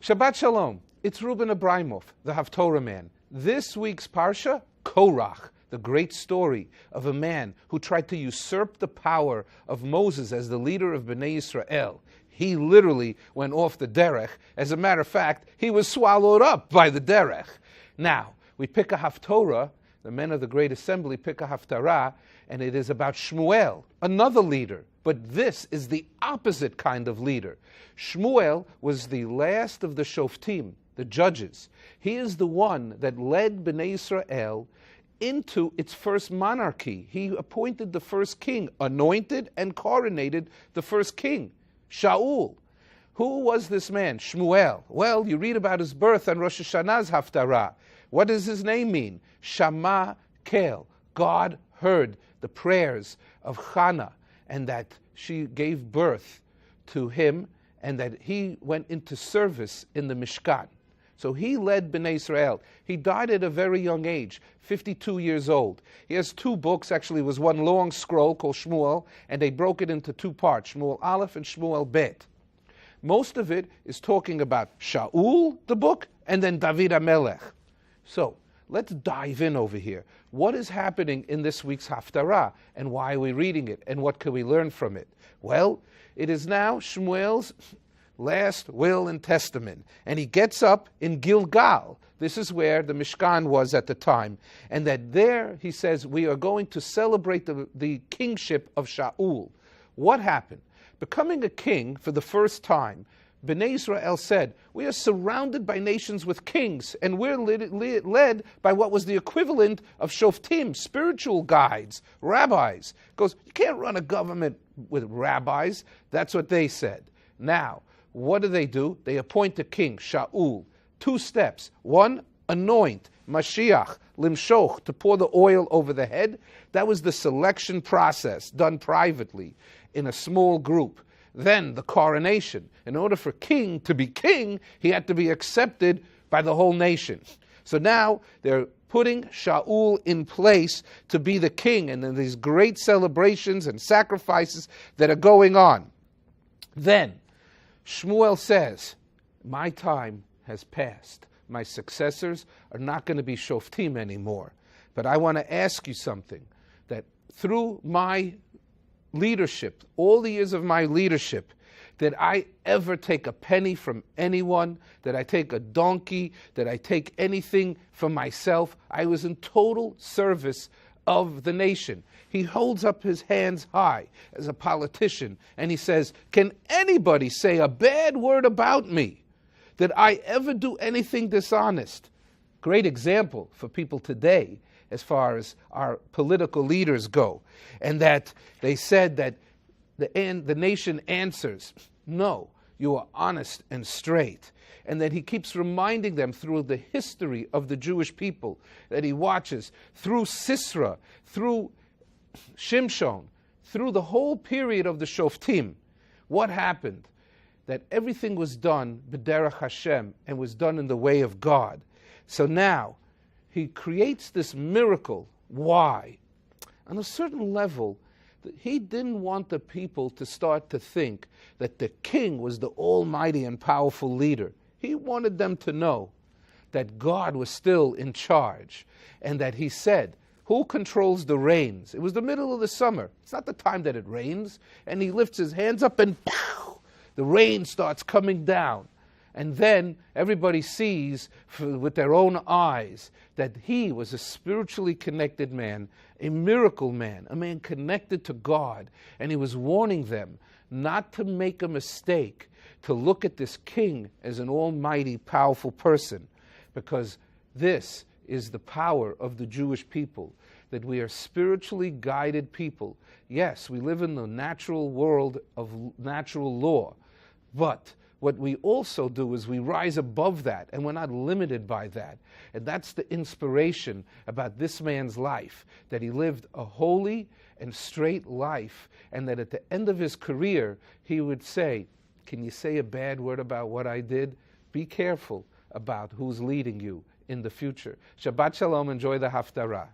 Shabbat Shalom. It's Reuben Ebrahimoff, the Haftorahman. This week's Parsha, Korach, the great story of a man who tried to usurp the power of Moses as the leader of Bnei Israel. He literally went off the derech. As a matter of fact, he was swallowed up by the derech. Now, we pick a Haftorah, the men of the Great Assembly pick a Haftorah, and it is about Shmuel, another leader. But this is the opposite kind of leader. Shmuel was the last of the Shoftim, the judges. He is the one that led Bnei Israel into its first monarchy. He appointed the first king, anointed and coronated the first king, Shaul. Who was this man, Shmuel? Well, you read about his birth on Rosh Hashanah's Haftarah. What does his name mean? Shama Kel. God heard the prayers of Hannah, and that she gave birth to him, and that he went into service in the Mishkan. So he led Bnei Israel. He died at a very young age, 52 years old. He has two books. Actually, it was one long scroll called Shmuel, and they broke it into two parts, Shmuel Aleph and Shmuel Bet. Most of it is talking about Shaul, the book, and then David HaMelech. So let's dive in over here. What is happening in this week's Haftarah, and why are we reading it, and what can we learn from it? Well, it is now Shmuel's last will and testament, and he gets up in Gilgal. This is where the Mishkan was at the time, and that there, he says, we are going to celebrate the kingship of Shaul. What happened? Becoming a king for the first time, Bnei Israel said, we are surrounded by nations with kings, and we're led by what was the equivalent of shoftim, spiritual guides, rabbis. Goes, you can't run a government with rabbis. That's what they said. Now, what do? They appoint a king, Shaul. Two steps. One, anoint, Mashiach, limshoch, to pour the oil over the head. That was the selection process done privately in a small group. Then the coronation. In order for king to be king, he had to be accepted by the whole nation. So now they're putting Shaul in place to be the king, and then these great celebrations and sacrifices that are going on. Then Shmuel says, my time has passed. My successors are not going to be shoftim anymore. But I want to ask you something, that through my leadership, all the years of my leadership, did I ever take a penny from anyone? Did I take a donkey? Did I take anything from myself? I was in total service of the nation. He holds up his hands high as a politician, and he says, can anybody say a bad word about me? Did I ever do anything dishonest? Great example for people today as far as our political leaders go. And that they said that the nation answers, no, you are honest and straight. And that he keeps reminding them through the history of the Jewish people that he watches, through Sisra, through Shimshon, through the whole period of the Shoftim. What happened? That everything was done b'derech Hashem and was done in the way of God. So now he creates this miracle. Why? On a certain level, he didn't want the people to start to think that the king was the almighty and powerful leader. He wanted them to know that God was still in charge, and that he said, who controls the rains? It was the middle of the summer. It's not the time that it rains. And he lifts his hands up and pow, the rain starts coming down. And then everybody sees with their own eyes that he was a spiritually connected man, a miracle man, a man connected to God. And he was warning them not to make a mistake, to look at this king as an almighty, powerful person, because this is the power of the Jewish people, that we are spiritually guided people. Yes, we live in the natural world of natural law, but what we also do is we rise above that, and we're not limited by that. And that's the inspiration about this man's life, that he lived a holy and straight life, and that at the end of his career, he would say, can you say a bad word about what I did? Be careful about who's leading you in the future. Shabbat Shalom, enjoy the Haftarah.